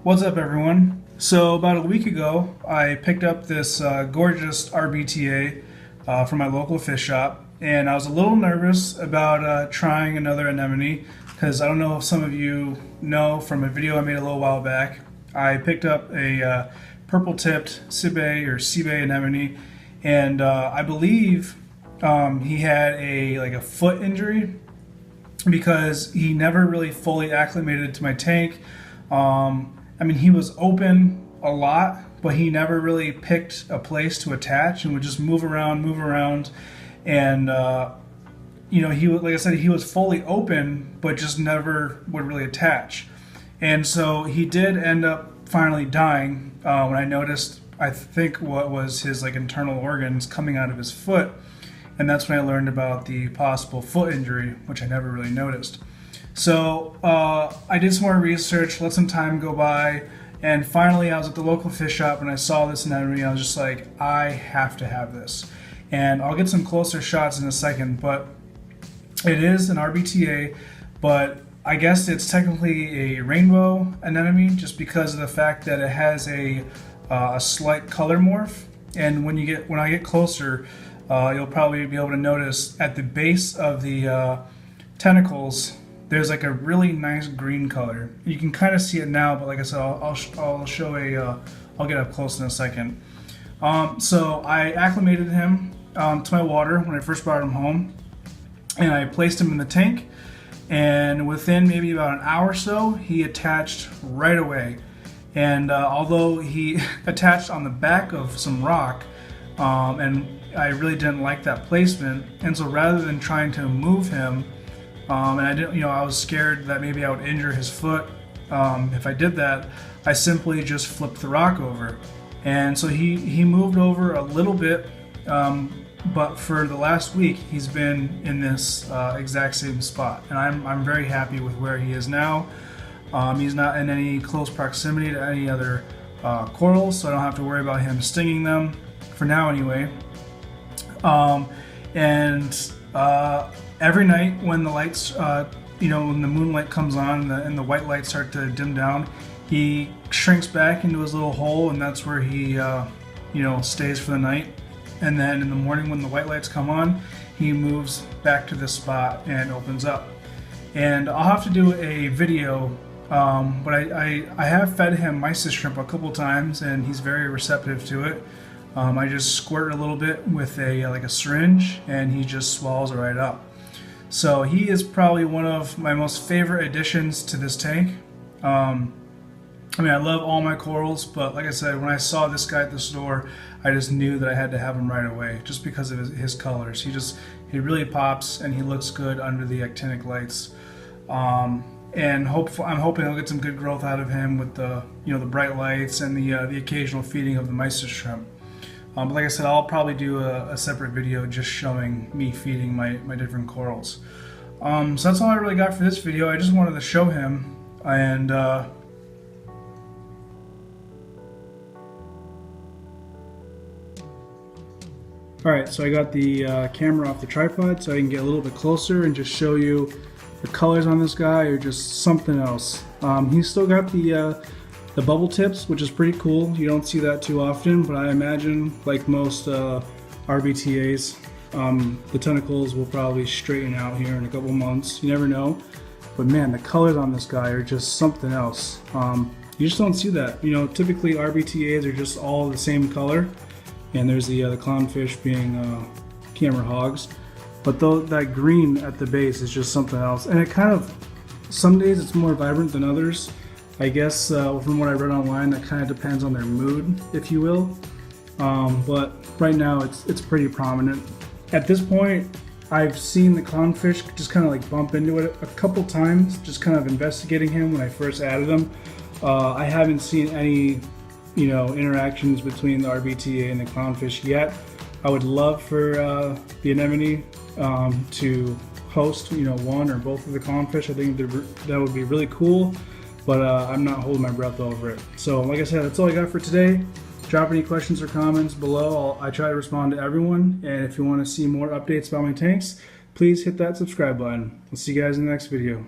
What's up, everyone? So about a week ago, I picked up this gorgeous RBTA from my local fish shop, and I was a little nervous about trying another anemone because I don't know if some of you know from a video I made a little while back. I picked up a purple-tipped sebae anemone, and I believe he had a foot injury because he never really fully acclimated to my tank. I mean, he was open a lot, but he never really picked a place to attach and would just move around. And, like I said, he was fully open, but just never would really attach. And so he did end up finally dying when I noticed, I think, what was his internal organs coming out of his foot. And that's when I learned about the possible foot injury, which I never really noticed. So I did some more research, let some time go by, and finally I was at the local fish shop and I saw this anemone. I was just like, I have to have this. And I'll get some closer shots in a second, but it is an RBTA, but I guess it's technically a rainbow anemone just because of the fact that it has a slight color morph. And when I get closer, you'll probably be able to notice at the base of the tentacles, there's a really nice green color. You can kind of see it now, but like I said, I'll show I'll get up close in a second. So I acclimated him to my water when I first brought him home, and I placed him in the tank, and within maybe about an hour or so, he attached right away. And although he attached on the back of some rock, and I really didn't like that placement, and so rather than trying to move him, and I didn't, I was scared that maybe I would injure his foot. If I did that, I simply just flipped the rock over. And so he moved over a little bit, but for the last week, he's been in this exact same spot. And I'm very happy with where he is now. He's not in any close proximity to any other corals, so I don't have to worry about him stinging them, for now anyway. Every night when the lights, when the moonlight comes on and the white lights start to dim down, he shrinks back into his little hole, and that's where he, stays for the night. And then in the morning when the white lights come on, he moves back to this spot and opens up. And I'll have to do a video, but I have fed him mysis shrimp a couple times, and he's very receptive to it. I just squirt a little bit with a syringe, and he just swallows it right up. So he is probably one of my most favorite additions to this tank. I love all my corals, but like I said, when I saw this guy at the store, I just knew that I had to have him right away, just because of his colors. He really pops, and he looks good under the actinic lights. And I'm hoping I'll get some good growth out of him with the bright lights and the occasional feeding of the mysis shrimp. But like I said, I'll probably do a separate video just showing me feeding my different corals. So that's all I really got for this video. I just wanted to show him, and alright, so I got the camera off the tripod so I can get a little bit closer and just show you the colors on this guy are just something else. He's still got the bubble tips, which is pretty cool. You don't see that too often, but I imagine, like most RBTAs, the tentacles will probably straighten out here in a couple months. You never know. But man, the colors on this guy are just something else. You just don't see that. Typically RBTAs are just all the same color, and there's the clownfish being camera hogs. But that green at the base is just something else. And it kind of, some days it's more vibrant than others. I guess from what I read online, that kind of depends on their mood, if you will. But right now, it's pretty prominent. At this point, I've seen the clownfish just kind of bump into it a couple times, just kind of investigating him when I first added him. I haven't seen any, interactions between the RBTA and the clownfish yet. I would love for the anemone to host, one or both of the clownfish. I think that would be really cool. But I'm not holding my breath over it. So like I said, that's all I got for today. Drop any questions or comments below. I try to respond to everyone. And if you want to see more updates about my tanks, please hit that subscribe button. I'll see you guys in the next video.